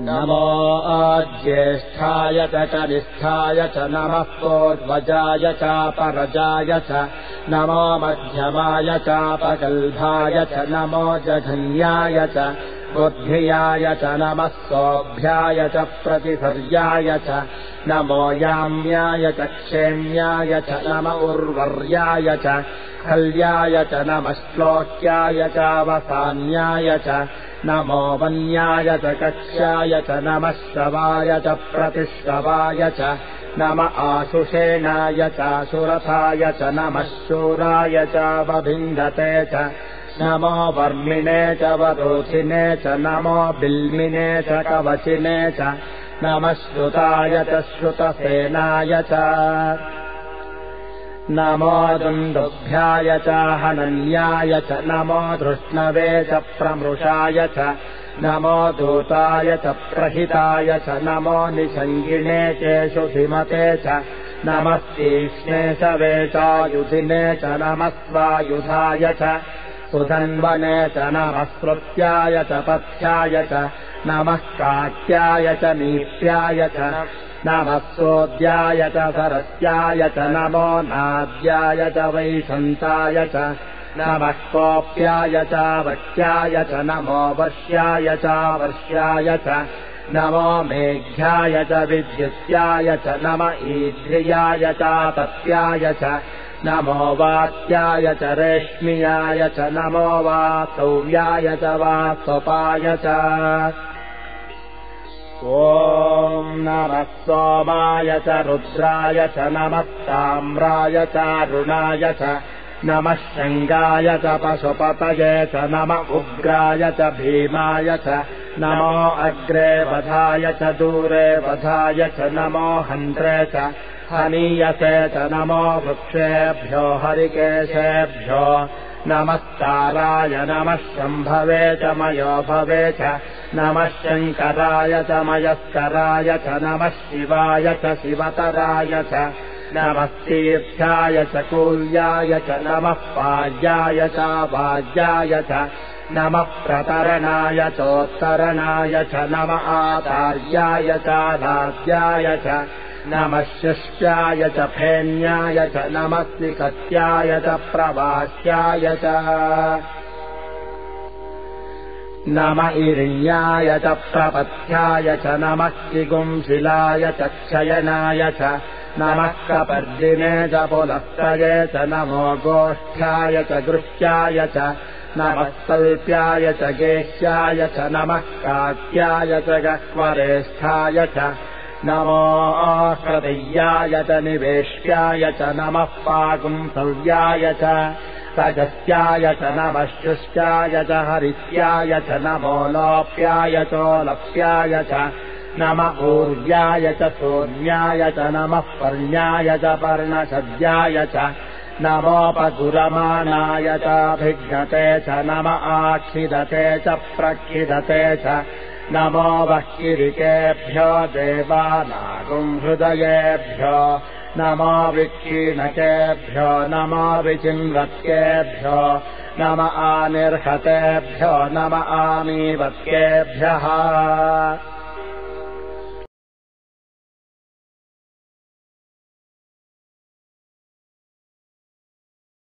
नमो ज्येष्ठाय च कनिष्ठाय च नमः पूर्वजाय चापरजाय च नमो मध्यमाय चापगल्भाय च नमो जघन्याय च बुद्धियाय च नमः सोऽभ्याय च प्रतिसर्याय च नमो याम्याय च क्षेम्याय च नम उर्वर्याय च खल्याय च नमः श्लोक्याय चावसान्याय च नमो वन्याय च कक्ष्याय च नमः श्रवाय च प्रतिश्रवाय च नम आशुषेणाय चाशुरथाय च नमः शूराय चावभिन्दते च नमो वर्मिणे च वरोधिने च नमो बिल्मिने च कवचिने च नमः श्रुताय च श्रुतसेनाय च नमो दुन्दुभ्याय च हनन्याय च नमो धृष्णवे च प्रमृषाय च नमो दूताय च प्रहिताय च नमो निषङ्गिणे चेषु धिमते च नमः तीक्ष्णे च वेचायुधिने च नमः स्वायुधाय च सुधन्वने च नमः श्रुत्याय च पथ्याय च नमः कात्याय च नीप्याय च नमः सोद्याय च सरस्याय च नमो नाद्याय च वैशन्ताय च नमः कोप्याय च वक्ष्याय च नमो वर्ष्याय च वर्ष्याय च नमो मेघ्याय च विद्युत्याय च नम ईद्रियाय च तत्याय च नमो वात्याय च रेश्मियाय च नमो वासव्याय च वास्वपाय च ॐ नमः सोमाय च रुद्राय च नमः ताम्राय च अरुणाय च नमः शङ्गाय च पशुपतये च नम उग्राय च भीमाय च नमो अग्रे वधाय च दूरे वधाय च नमो हन्त्रे च हनीयसे च नमो वृक्षेभ्यो हरिकेशेभ्यो नमस्ताराय नमः शम्भवे च मयोभवे च नमः शङ्कराय च मयस्कराय च नमः शिवाय च शिवतराय च नमः तीर्थ्याय च कूल्याय च नमः पाज्याय च वाज्याय च नमः प्रतरणाय चोत्तरणाय च नम आचार्याय च दास्याय च नमः शिष्याय च फेन्याय च नमः सिकत्याय च प्रवास्याय च नम इरिण्याय च प्रपथ्याय च नमः किगुंशिलाय च क्षयनाय च नमः कपर्दिने च पुलस्तये च नमो गोष्ठ्याय च गृह्याय च नमः सल्प्याय च गेह्याय च नमः कात्याय च गह्वरेष्ठाय च नमो हृदय्याय च निवेश्याय च नमः पागुंसव्याय च सजस्याय च नमः शुष्याय च हरित्याय च नमो लोप्याय चोलप्याय च नम ऊर्व्याय च सोम्याय च नमः पर्ण्याय च पर्णशद्याय च नमोपगुरमाणाय चाभिघ्नते च नम आक्षिदते च प्रक्षिदते च नमो वह्किरिकेभ्यो देवानागुंहृदयेभ्यो नमो विक्षीणकेभ्यो नमो विचिन्वत्केभ्यो नम आनिर्हतेभ्यो नम आमीवत्केभ्यः।